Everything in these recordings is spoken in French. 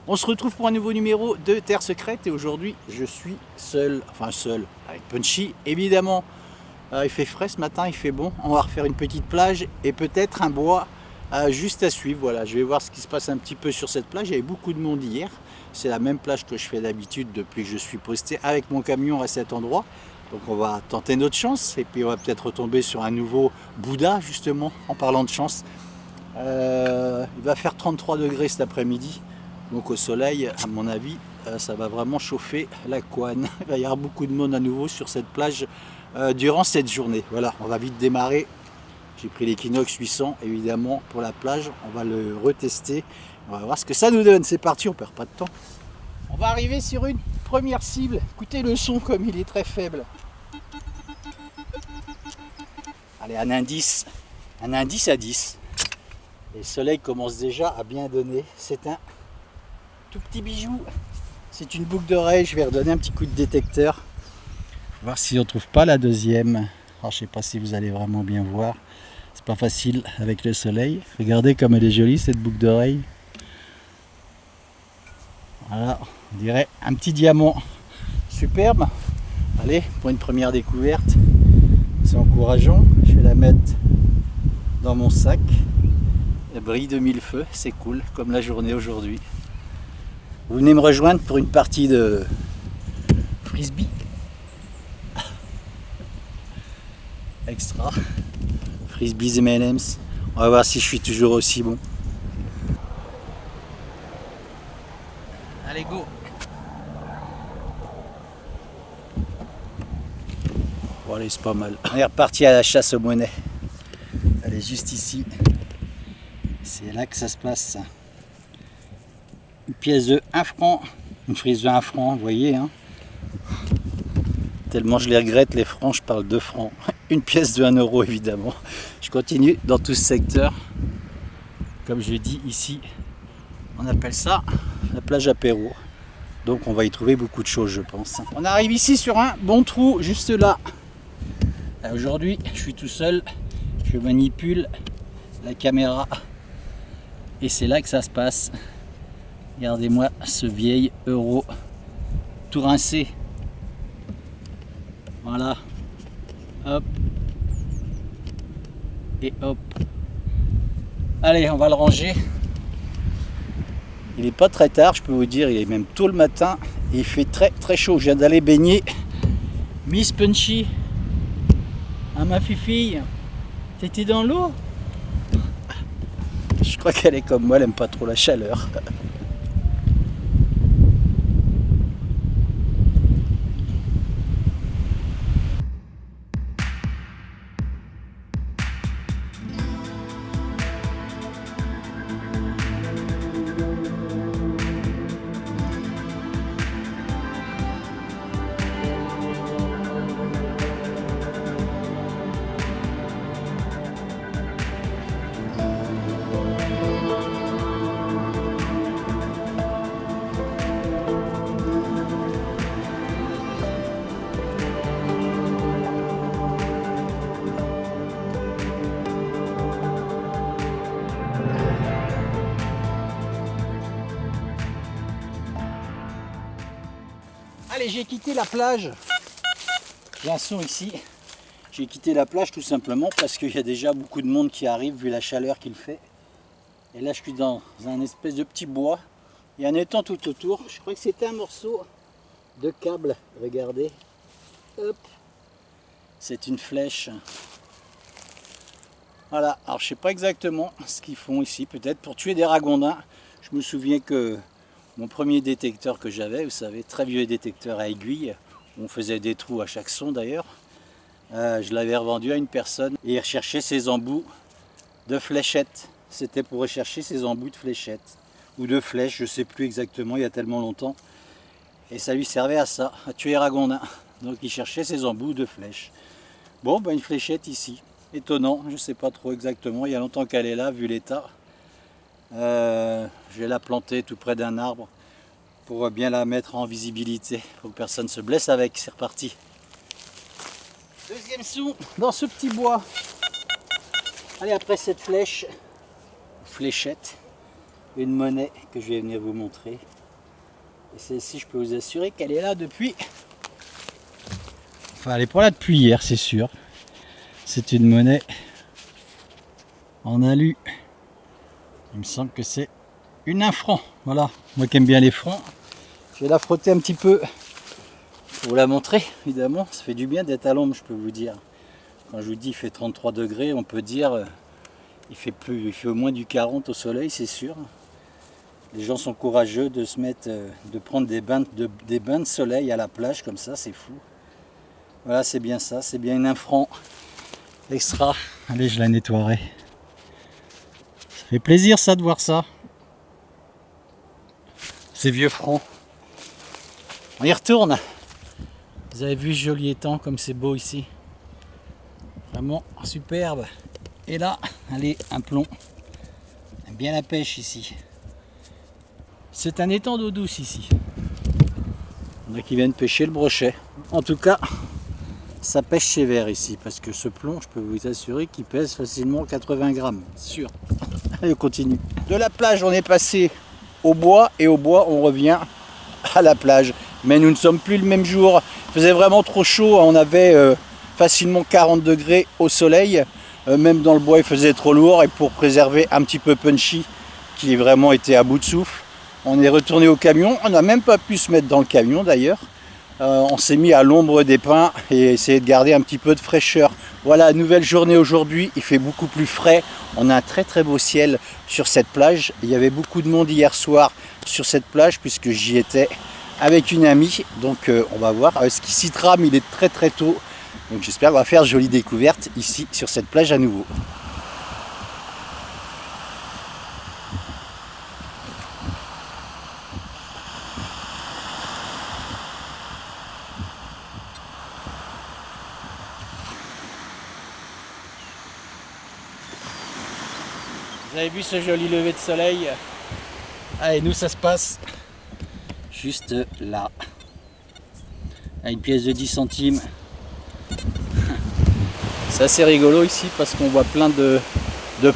On se retrouve pour un nouveau numéro de Terre Secrète et aujourd'hui je suis seul, avec Punchy évidemment. Il fait frais ce matin, il fait bon, on va refaire une petite plage et peut-être un bois juste à suivre. Voilà, je vais voir ce qui se passe un petit peu sur cette plage. Il y avait beaucoup de monde hier, c'est la même plage que je fais d'habitude depuis que je suis posté avec mon camion à cet endroit. Donc on va tenter notre chance et puis on va peut-être retomber sur un nouveau Bouddha justement en parlant de chance. Il va faire 33 degrés cet après-midi. Donc au soleil, à mon avis, ça va vraiment chauffer la couenne. Il va y avoir beaucoup de monde à nouveau sur cette plage durant cette journée. Voilà, on va vite démarrer. J'ai pris l'Equinox 800 évidemment pour la plage. On va le retester. On va voir ce que ça nous donne. C'est parti, on perd pas de temps. On va arriver sur une première cible. Écoutez le son comme il est très faible. Allez, un indice à 10. Et le soleil commence déjà à bien donner. C'est un tout petit bijou. C'est une boucle d'oreille. Je vais redonner un petit coup de détecteur. Voir si on trouve pas la deuxième. Alors, je sais pas si vous allez vraiment bien voir. C'est pas facile avec le soleil. Regardez comme elle est jolie cette boucle d'oreille. Voilà, on dirait un petit diamant. Superbe. Allez, pour une première découverte. C'est encourageant. Je vais la mettre dans mon sac. Elle brille de mille feux. C'est cool, comme la journée aujourd'hui. Vous venez me rejoindre pour une partie de frisbee. Extra. Frisbees M&M's. On va voir si je suis toujours aussi bon. Allez, go. Bon, allez, c'est pas mal. On est reparti à la chasse aux monnaies. Elle est juste ici. C'est là que ça se passe. Une pièce de 1 franc. Une frise de 1 franc, vous voyez. Hein. Tellement je les regrette, les francs, je parle de francs. Une pièce de 1 euro, évidemment. Je continue dans tout ce secteur. Comme je l'ai dit ici, on appelle ça la plage apéro. Donc on va y trouver beaucoup de choses, je pense. On arrive ici sur un bon trou, juste là. Aujourd'hui, je suis tout seul. Je manipule la caméra. Et c'est là que ça se passe. Regardez-moi ce vieil euro tout rincé. Voilà. Hop. Et hop. Allez, on va le ranger. Il n'est pas très tard, je peux vous dire, il est même tôt le matin. Et il fait très très chaud. Je viens d'aller baigner. Miss Punchy. Ah, ma fifille. T'étais dans l'eau? Je crois qu'elle est comme moi, elle aime pas trop la chaleur. Allez, j'ai quitté la plage. J'ai un son ici. J'ai quitté la plage tout simplement parce qu'il y a déjà beaucoup de monde qui arrive vu la chaleur qu'il fait. Et là, je suis dans un espèce de petit bois. Il y a un étang tout autour. Je crois que c'était un morceau de câble. Regardez. Hop. C'est une flèche. Voilà. Alors, je sais pas exactement ce qu'ils font ici. Peut-être pour tuer des ragondins. Je me souviens que mon premier détecteur que j'avais, vous savez, très vieux détecteur à aiguille, on faisait des trous à chaque son d'ailleurs, je l'avais revendu à une personne et il recherchait ses embouts de fléchettes. C'était pour rechercher ses embouts de fléchettes ou de flèches, je ne sais plus exactement, il y a tellement longtemps. Et ça lui servait à ça, à tuer les ragondins. Donc il cherchait ses embouts de flèches. Bon, ben une fléchette ici. Étonnant, je ne sais pas trop exactement, il y a longtemps qu'elle est là vu l'état. Je vais la planter tout près d'un arbre pour bien la mettre en visibilité, pour que personne ne se blesse avec. C'est reparti. Deuxième sou dans ce petit bois. Allez, après cette fléchette, une monnaie que je vais venir vous montrer. Et celle-ci, je peux vous assurer qu'elle est là depuis... Enfin, elle n'est pas là depuis hier, c'est sûr. C'est une monnaie en alu. Il me semble que c'est une 1 franc. Voilà, moi qui aime bien les francs. Je vais la frotter un petit peu pour vous la montrer, évidemment. Ça fait du bien d'être à l'ombre, je peux vous dire. Quand je vous dis il fait 33 degrés, on peut dire il fait au moins du 40 au soleil, c'est sûr. Les gens sont courageux de se mettre, de prendre des bains de soleil à la plage comme ça, c'est fou. Voilà, c'est bien ça, c'est bien une 1 franc extra. Allez, je la nettoierai. Ça fait plaisir ça de voir ça. Ces vieux francs. On y retourne. Vous avez vu ce joli étang comme c'est beau ici. Vraiment superbe. Et là, allez, un plomb. On aime bien la pêche ici. C'est un étang d'eau douce ici. Il y en a qui viennent pêcher le brochet. En tout cas, ça pêche sévère ici. Parce que ce plomb, je peux vous assurer qu'il pèse facilement 80 grammes. Sûr. Allez, on continue. De la plage, on est passé au bois. Et au bois, on revient à la plage. Mais nous ne sommes plus le même jour. Il faisait vraiment trop chaud. On avait facilement 40 degrés au soleil. Même dans le bois, il faisait trop lourd. Et pour préserver un petit peu Punchy, qui vraiment était à bout de souffle, on est retourné au camion. On n'a même pas pu se mettre dans le camion d'ailleurs. On s'est mis à l'ombre des pins et essayer de garder un petit peu de fraîcheur. Voilà, nouvelle journée aujourd'hui. Il fait beaucoup plus frais. On a un très très beau ciel sur cette plage. Il y avait beaucoup de monde hier soir sur cette plage puisque j'y étais avec une amie. Donc on va voir. Ce qui s'y trame, il est très très tôt. Donc j'espère qu'on va faire de jolies découvertes ici sur cette plage à nouveau. Vous avez vu ce joli lever de soleil? Allez, nous ça se passe juste là. À une pièce de 10 centimes. C'est assez rigolo ici parce qu'on voit plein de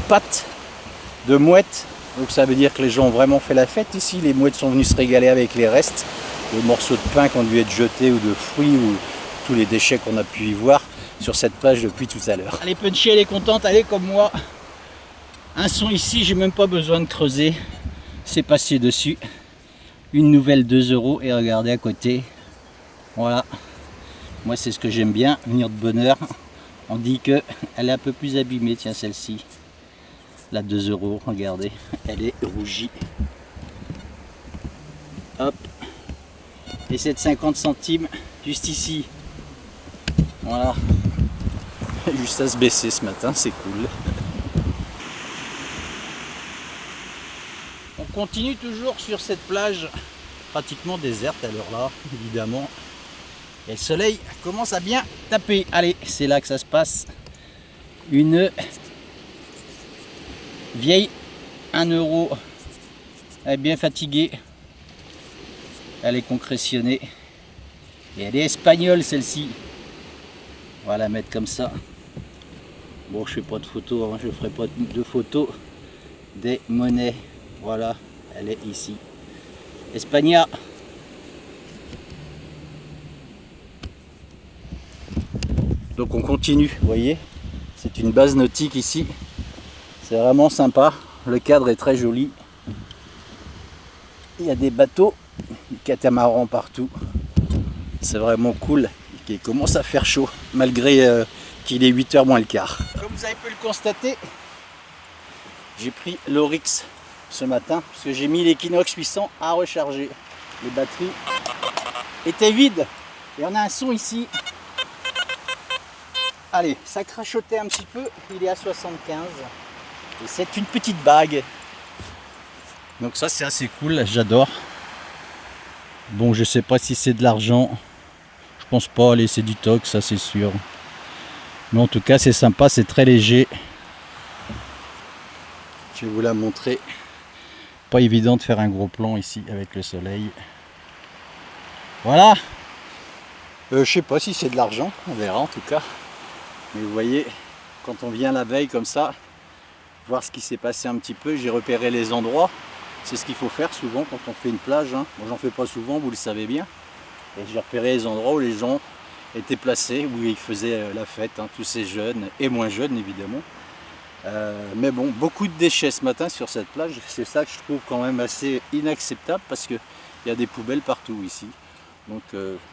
pattes, de mouettes. Donc ça veut dire que les gens ont vraiment fait la fête ici. Les mouettes sont venues se régaler avec les restes, de morceaux de pain qui ont dû être jetés ou de fruits ou tous les déchets qu'on a pu y voir sur cette plage depuis tout à l'heure. Allez, Punchy, elle est contente, allez comme moi. Un son ici, j'ai même pas besoin de creuser. C'est passé dessus. Une nouvelle 2 € et regardez à côté. Voilà. Moi c'est ce que j'aime bien, venir de bonne heure. On dit que elle est un peu plus abîmée, tiens celle-ci. La 2 €, regardez, elle est rougie. Hop. Et cette 50 centimes juste ici. Voilà. Juste à se baisser ce matin, c'est cool. On continue toujours sur cette plage pratiquement déserte à l'heure là, évidemment. Et le soleil commence à bien taper. Allez, c'est là que ça se passe. Une vieille 1 €. Elle est bien fatiguée. Elle est concrétionnée. Et elle est espagnole celle-ci. On va la mettre comme ça. Bon, je fais pas de photos, hein. Je ferai pas de photos des monnaies. Voilà, elle est ici. Espagna. Donc on continue, vous voyez, c'est une base nautique ici. C'est vraiment sympa. Le cadre est très joli. Il y a des bateaux, des catamarans partout. C'est vraiment cool. Il commence à faire chaud, malgré qu'il est 8 h moins le quart. Comme vous avez pu le constater, j'ai pris l'Oryx ce matin, parce que j'ai mis l'Equinox 800 à recharger. Les batteries étaient vides. Et on a un son ici. Allez, ça crachotait un petit peu, il est à 75. Et c'est une petite bague. Donc ça c'est assez cool, j'adore. Bon, je sais pas si c'est de l'argent. Je pense pas, allez, c'est du tox, ça c'est sûr. Mais en tout cas c'est sympa, c'est très léger. Je vais vous la montrer. Pas évident de faire un gros plan ici avec le soleil. Voilà. Je sais pas si c'est de l'argent, on verra en tout cas. Mais vous voyez, quand on vient la veille comme ça, voir ce qui s'est passé un petit peu, j'ai repéré les endroits. C'est ce qu'il faut faire souvent quand on fait une plage, hein. Moi j'en fais pas souvent, vous le savez bien. Et j'ai repéré les endroits où les gens étaient placés, où ils faisaient la fête, hein, tous ces jeunes et moins jeunes évidemment. Mais bon, beaucoup de déchets ce matin sur cette plage, c'est ça que je trouve quand même assez inacceptable parce qu'il y a des poubelles partout ici. Donc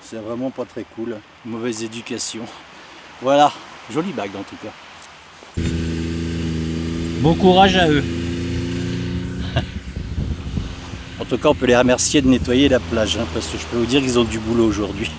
c'est vraiment pas très cool, mauvaise éducation. Voilà, jolie bague en tout cas. Bon courage à eux. En tout cas, on peut les remercier de nettoyer la plage, hein, parce que je peux vous dire qu'ils ont du boulot aujourd'hui.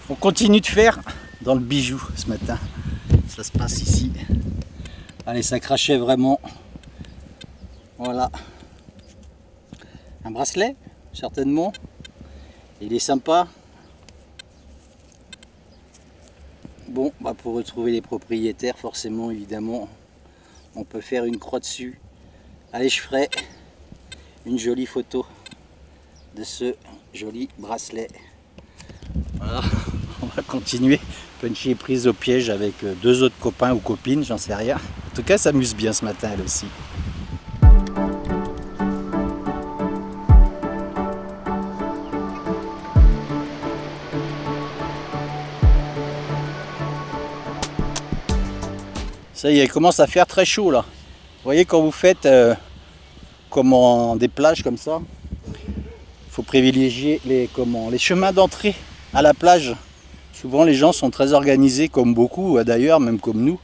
On continue de faire dans le bijou ce matin. Ça se passe ici. Allez, ça crachait vraiment. Voilà. Un bracelet, certainement. Il est sympa. Bon, bah pour retrouver les propriétaires, forcément, évidemment, on peut faire une croix dessus. Allez, je ferai une jolie photo de ce joli bracelet. Voilà, on va continuer. Punchy est prise au piège avec deux autres copains ou copines, j'en sais rien. En tout cas, ça s'amuse bien ce matin, elle aussi. Ça y est, il commence à faire très chaud là. Vous voyez, quand vous faites des plages comme ça, il faut privilégier les chemins d'entrée à la plage. Souvent les gens sont très organisés, comme beaucoup d'ailleurs, même comme nous.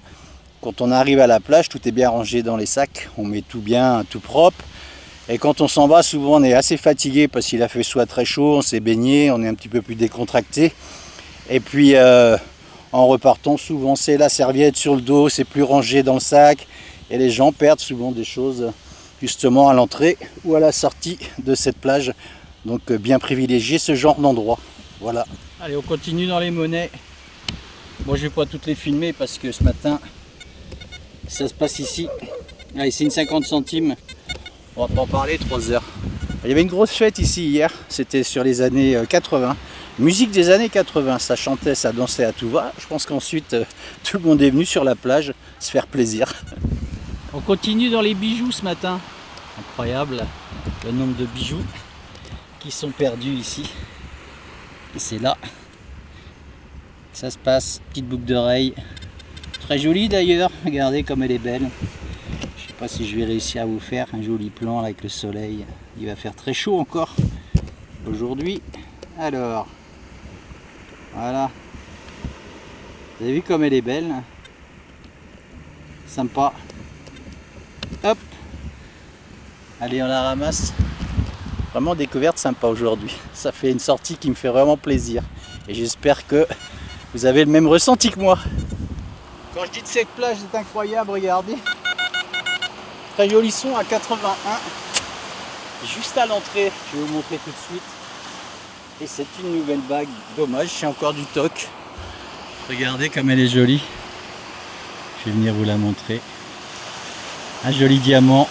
Quand on arrive à la plage, tout est bien rangé dans les sacs, on met tout bien, tout propre. Et quand on s'en va, souvent on est assez fatigué parce qu'il a fait soit très chaud, on s'est baigné, on est un petit peu plus décontracté. Et puis en repartant, souvent c'est la serviette sur le dos, c'est plus rangé dans le sac. Et les gens perdent souvent des choses justement à l'entrée ou à la sortie de cette plage. Donc bien privilégier ce genre d'endroit. Voilà. Allez, on continue dans les monnaies. Moi je vais pas toutes les filmer parce que ce matin ça se passe ici. Allez, c'est une 50 centimes. On va pas en parler 3 heures. Il y avait une grosse fête ici hier, c'était sur les années 80. Musique des années 80, ça chantait, ça dansait à tout va. Je pense qu'ensuite tout le monde est venu sur la plage se faire plaisir. On continue dans les bijoux ce matin. Incroyable le nombre de bijoux qui sont perdus ici. Et c'est là. Ça se passe, petite boucle d'oreille. Très jolie d'ailleurs, regardez comme elle est belle. Je sais pas si je vais réussir à vous faire un joli plan avec le soleil. Il va faire très chaud encore aujourd'hui. Alors, voilà. Vous avez vu comme elle est belle. Sympa. Hop. Allez, on la ramasse. Vraiment découverte sympa aujourd'hui. Ça fait une sortie qui me fait vraiment plaisir. Et j'espère que vous avez le même ressenti que moi. Quand je dis que cette plage est incroyable, regardez. Très joli son à 81. Juste à l'entrée, je vais vous montrer tout de suite. Et c'est une nouvelle bague. Dommage, c'est encore du toc. Regardez comme elle est jolie. Je vais venir vous la montrer. Un joli diamant.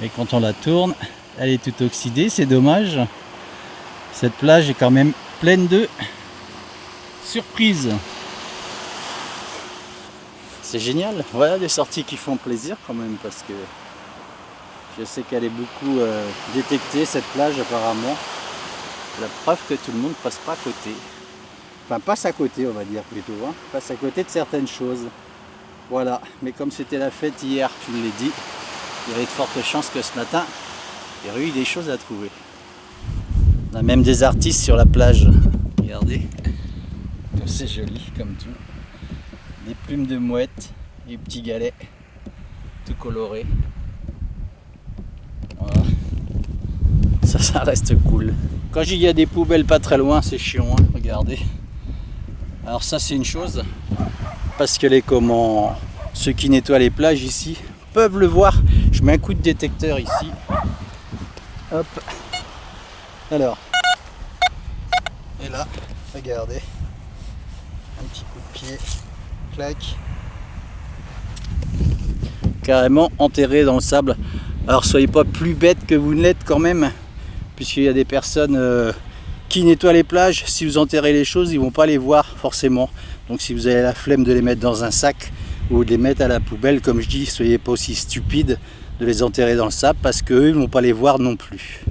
Et quand on la tourne, elle est toute oxydée, c'est dommage. Cette plage est quand même pleine de surprises. C'est génial. Voilà des sorties qui font plaisir quand même parce que je sais qu'elle est beaucoup détectée cette plage apparemment. La preuve que tout le monde passe pas à côté. Enfin passe à côté on va dire plutôt. Hein. Passe à côté de certaines choses. Voilà. Mais comme c'était la fête hier, je vous l'ai dit, il y avait de fortes chances que ce matin, il y aurait eu des choses à trouver. On a même des artistes sur la plage. Regardez. C'est joli comme tout. Des plumes de mouette, des petits galets, tout colorés. Voilà. Ça reste cool. Quand il y a des poubelles pas très loin, c'est chiant, hein, regardez. Alors ça c'est une chose, parce que ceux qui nettoient les plages ici peuvent le voir. Je mets un coup de détecteur ici. Hop. Alors. Et là, regardez. Un petit coup de pied. Clac. Carrément enterré dans le sable. Alors soyez pas plus bêtes que vous ne l'êtes quand même, puisqu'il y a des personnes qui nettoient les plages. Si vous enterrez les choses, ils vont pas les voir forcément. Donc si vous avez la flemme de les mettre dans un sac ou de les mettre à la poubelle, comme je dis, soyez pas aussi stupides de les enterrer dans le sable, parce qu'eux, ils vont pas les voir non plus.